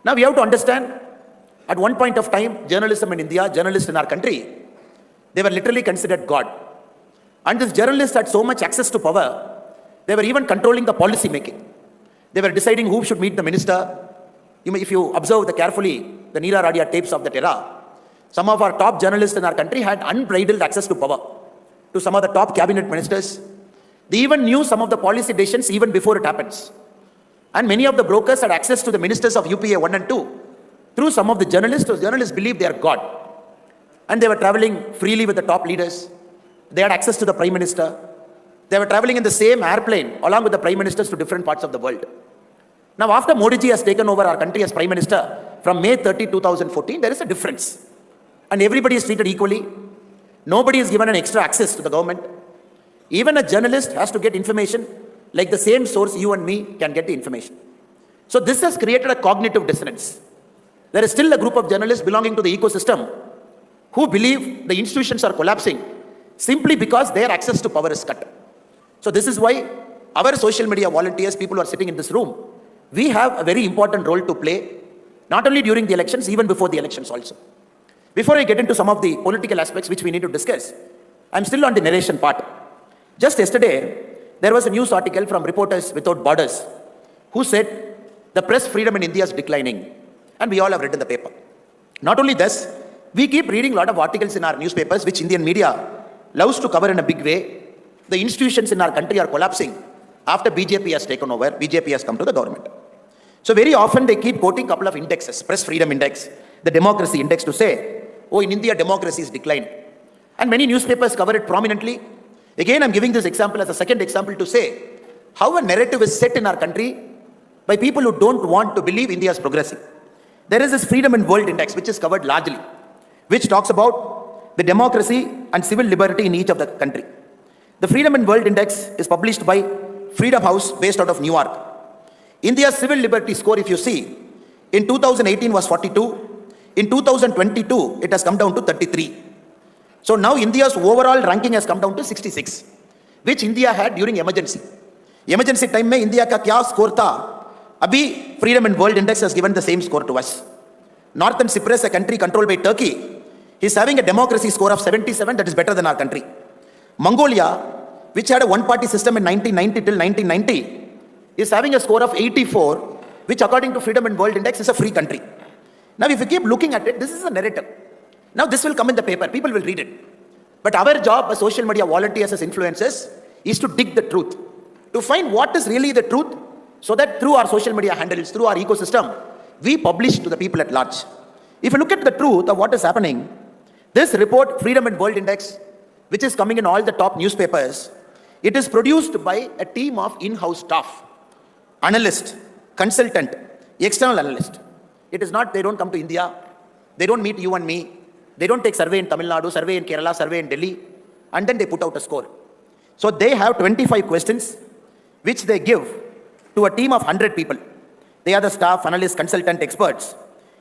Now we have to understand, at one point of time, journalism in India, journalists in our country, they were literally considered God. And these journalists had so much access to power, they were even controlling the policy making. They were deciding who should meet the minister. If you observe carefully the Neera Radia tapes of that era, some of our top journalists in our country had unbridled access to power, to some of the top cabinet ministers. They even knew some of the policy decisions even before it happens. And many of the brokers had access to the ministers of UPA 1 and 2 through some of the journalists. Those journalists believed they are God. And they were traveling freely with the top leaders. They had access to the prime minister. They were traveling in the same airplane along with the prime ministers to different parts of the world. Now, after Modi ji has taken over our country as prime minister from May 30, 2014, there is a difference. And everybody is treated equally. Nobody is given an extra access to the government. Even a journalist has to get information like the same source you and me can get the information. So this has created a cognitive dissonance. There is still a group of journalists belonging to the ecosystem who believe the institutions are collapsing simply because their access to power is cut. So this is why our social media volunteers, people who are sitting in this room, we have a very important role to play, not only during the elections, even before the elections also. Before I get into some of the political aspects which we need to discuss, I'm still on the narration part. Just yesterday, there was a news article from Reporters Without Borders who said the press freedom in India is declining. And we all have read in the paper. Not only this, we keep reading a lot of articles in our newspapers which Indian media loves to cover in a big way. The institutions in our country are collapsing after BJP has taken over, BJP has come to the government. So very often they keep quoting a couple of indexes, press freedom index, the democracy index, to say, oh, in India, democracy is declining. And many newspapers cover it prominently. Again, I'm giving this example as a second example to say how a narrative is set in our country by people who don't want to believe India is progressing. There is this freedom in world index, which is covered largely, which talks about the democracy and civil liberty in each of the country. The freedom in world index is published by Freedom House based out of New York. India's civil liberty score, if you see, in 2018 was 42. In 2022, it has come down to 33. So now India's overall ranking has come down to 66, which India had during emergency. Emergency time mein India ka kya score tha? Abhi freedom in world index has given the same score to us. Northern Cyprus, a country controlled by Turkey, is having a democracy score of 77, that is better than our country. Mongolia, which had a one-party system in 1990 till 1990, is having a score of 84, which according to freedom in world index is a free country. Now, if you keep looking at it, this is a narrative. Now, this will come in the paper. People will read it. But our job as social media volunteers, as influencers, is to dig the truth, to find what is really the truth, so that through our social media handles, through our ecosystem, we publish to the people at large. If you look at the truth of what is happening, this report, Freedom in World Index, which is coming in all the top newspapers, it is produced by a team of in-house staff, analyst, consultant, external analyst. It is not, they don't come to India, they don't meet you and me, they don't take survey in Tamil Nadu, survey in Kerala, survey in Delhi, and then they put out a score. So they have 25 questions, which they give to a team of 100 people. They are the staff, analysts, consultant, experts.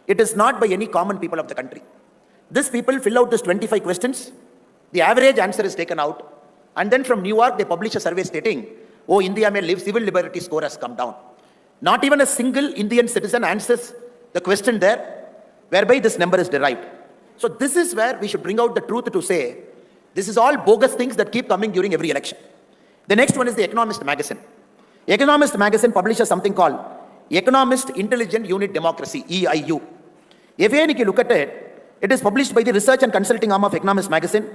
It is not by any common people of the country. These people fill out these 25 questions, the average answer is taken out, and then from New York, they publish a survey stating, oh, India may live, civil liberty score has come down. Not even a single Indian citizen answers the question there, whereby this number is derived. So this is where we should bring out the truth to say, this is all bogus things that keep coming during every election. The next one is the Economist magazine. Economist magazine publishes something called Economist Intelligent Unit Democracy, EIU. If you look at it, it is published by the research and consulting arm of Economist magazine.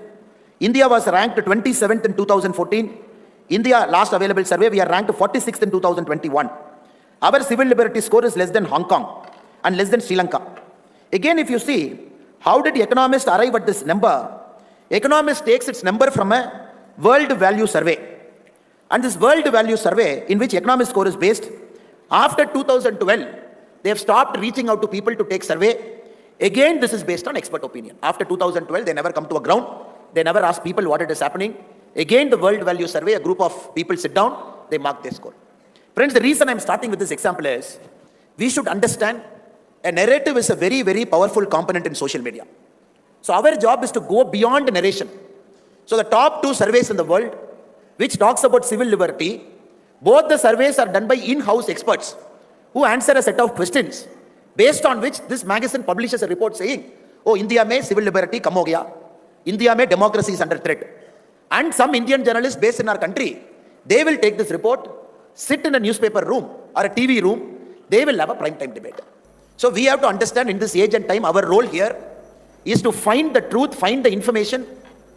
India was ranked 27th in 2014. India, last available survey, we are ranked 46th in 2021. Our civil liberty score is less than Hong Kong and less than Sri Lanka. Again, if you see, how did the Economist arrive at this number? Economist takes its number from a world value survey. And this world value survey, in which Economist score is based, after 2012, they have stopped reaching out to people to take survey. Again, this is based on expert opinion. After 2012, they never come to a ground. They never ask people what it is happening. Again, the world value survey, a group of people sit down, they mark their score. Friends, the reason I'm starting with this example is, we should understand a narrative is a very, very powerful component in social media. So our job is to go beyond narration. So the top 2 surveys in the world, which talks about civil liberty, both the surveys are done by in-house experts who answer a set of questions based on which this magazine publishes a report saying, oh, India mein civil liberty kam ho gaya, India mein democracy is under threat. And some Indian journalists based in our country, they will take this report, sit in a newspaper room or a TV room, they will have a prime time debate. So we have to understand in this age and time, our role here is to find the truth, find the information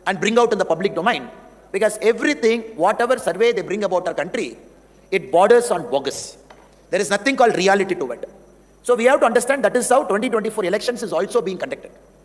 and bring out in the public domain. Because everything, whatever survey they bring about our country, it borders on bogus. There is nothing called reality to it. So we have to understand that is how 2024 elections is also being conducted.